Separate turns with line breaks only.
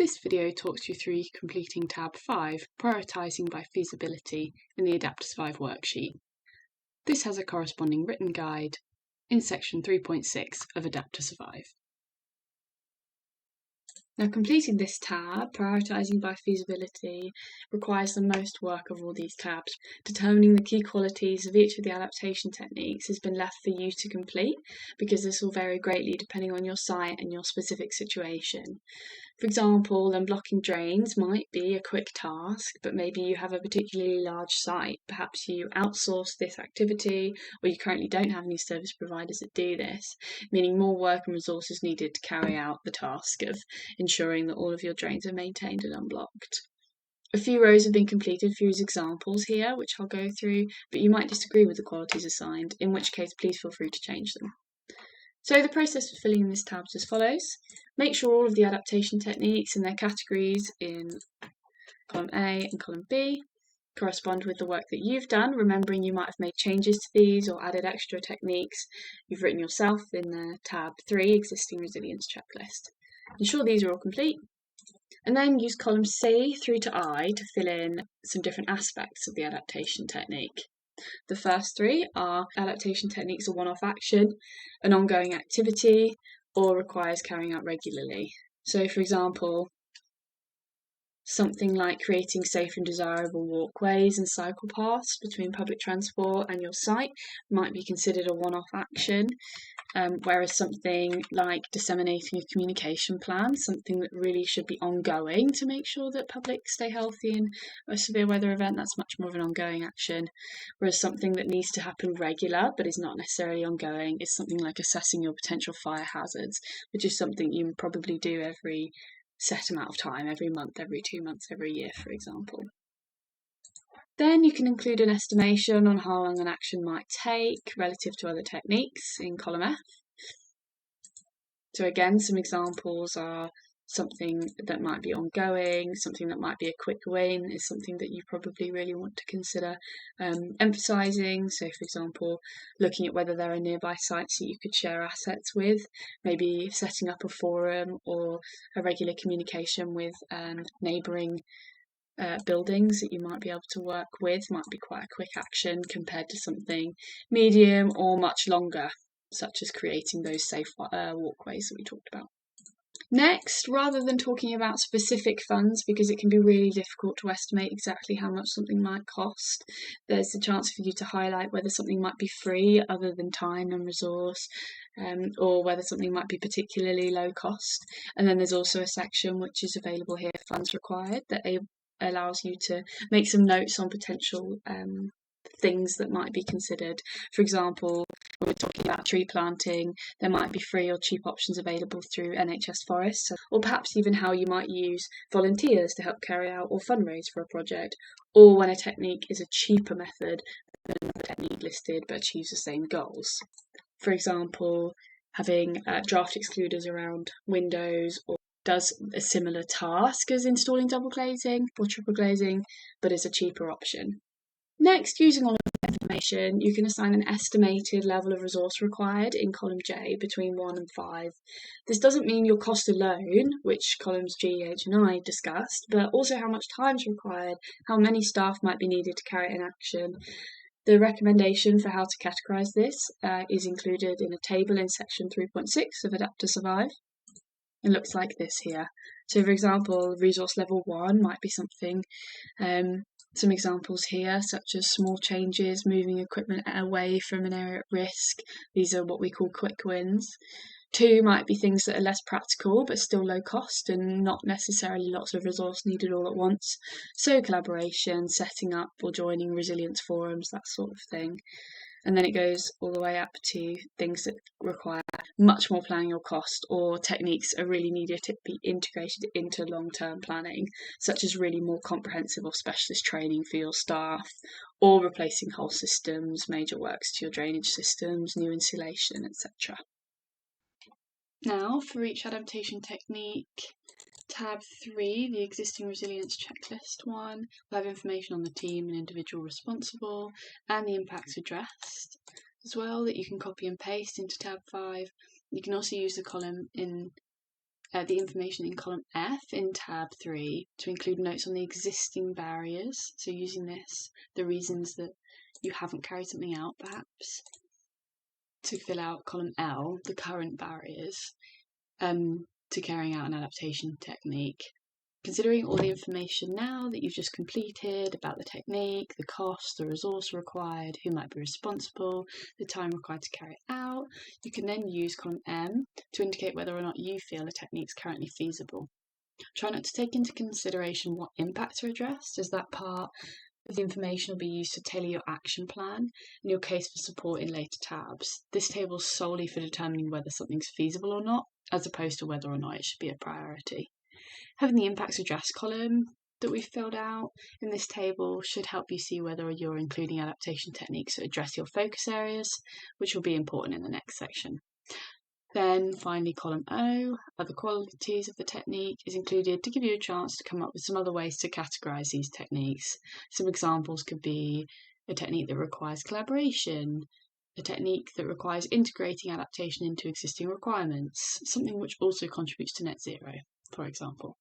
This video talks you through completing tab 5, Prioritising by Feasibility, in the Adaptation worksheet. This has a corresponding written guide in section 3.6 of Adapt to Survive. Now, completing this tab, Prioritising by Feasibility, requires the most work of all these tabs. Determining the key qualities of each of the adaptation techniques has been left for you to complete, because this will vary greatly depending on your site and your specific situation. For example, unblocking drains might be a quick task, but maybe you have a particularly large site. Perhaps you outsource this activity, or you currently don't have any service providers that do this, meaning more work and resources needed to carry out the task of ensuring that all of your drains are maintained and unblocked. A few rows have been completed for these examples here, which I'll go through, but you might disagree with the qualities assigned, in which case please feel free to change them. So the process for filling in this tab is as follows. Make sure all of the adaptation techniques and their categories in column A and column B correspond with the work that you've done, remembering you might have made changes to these or added extra techniques you've written yourself in the tab 3, Existing Resilience Checklist. Ensure these are all complete. And then use column C through to I to fill in some different aspects of the adaptation technique. The first three are adaptation techniques a one-off action, an ongoing activity, or requires carrying out regularly. So, for example, something like creating safe and desirable walkways and cycle paths between public transport and your site might be considered a one-off action, whereas something like disseminating a communication plan, something that really should be ongoing to make sure that public stay healthy in a severe weather event, that's much more of an ongoing action. Whereas something that needs to happen regular but is not necessarily ongoing is something like assessing your potential fire hazards, which is something you probably do every set amount of time, every month, every 2 months, every year, for example. Then you can include an estimation on how long an action might take relative to other techniques in column F. So again, some examples are something that might be ongoing, something that might be a quick win is something that you probably really want to consider emphasising. So, for example, looking at whether there are nearby sites that you could share assets with, maybe setting up a forum or a regular communication with neighbouring buildings that you might be able to work with might be quite a quick action compared to something medium or much longer, such as creating those safe walkways that we talked about. Next, rather than talking about specific funds, because it can be really difficult to estimate exactly how much something might cost, there's the chance for you to highlight whether something might be free other than time and resource, or whether something might be particularly low cost. And then there's also a section which is available here, funds required, that allows you to make some notes on potential things that might be considered. For example, when we're talking about tree planting, there might be free or cheap options available through NHS forests, or perhaps even how you might use volunteers to help carry out or fundraise for a project, or when a technique is a cheaper method than another technique listed but achieves the same goals. For example, having draft excluders around windows, or does a similar task as installing double glazing or triple glazing, but is a cheaper option. Next, using all of the information, you can assign an estimated level of resource required in column J between 1 and 5. This doesn't mean your cost alone, which columns G, H and I discussed, but also how much time is required, how many staff might be needed to carry out an action. The recommendation for how to categorise this is included in a table in section 3.6 of Adapt to Survive. It looks like this here. So, for example, resource level 1 might be something, some examples here, such as small changes, moving equipment away from an area at risk. These are what we call quick wins. 2 might be things that are less practical but still low cost and not necessarily lots of resource needed all at once. So collaboration, setting up or joining resilience forums, that sort of thing. And then it goes all the way up to things that require much more planning or cost, or techniques are really needed to be integrated into long-term planning, such as really more comprehensive or specialist training for your staff, or replacing whole systems, major works to your drainage systems, new insulation, etc. Now, for each adaptation technique, tab 3, the Existing Resilience Checklist one, will have information on the team and individual responsible and the impacts addressed as well that you can copy and paste into tab 5. You can also use the column in the information in column F in tab 3 to include notes on the existing barriers. So using this, the reasons that you haven't carried something out perhaps, to fill out column L, the current barriers, to carrying out an adaptation technique. Considering all the information now that you've just completed about the technique, the cost, the resource required, who might be responsible, the time required to carry it out, you can then use column M to indicate whether or not you feel a technique is currently feasible. Try not to take into consideration what impacts are addressed, as that part of the information will be used to tailor your action plan and your case for support in later tabs. This table is solely for determining whether something's feasible or not, as opposed to whether or not it should be a priority. Having the impacts addressed column that we've filled out in this table should help you see whether you're including adaptation techniques that address your focus areas, which will be important in the next section. Then finally, column O, other qualities of the technique, is included to give you a chance to come up with some other ways to categorise these techniques. Some examples could be a technique that requires collaboration, a technique that requires integrating adaptation into existing requirements, something which also contributes to net zero, for example.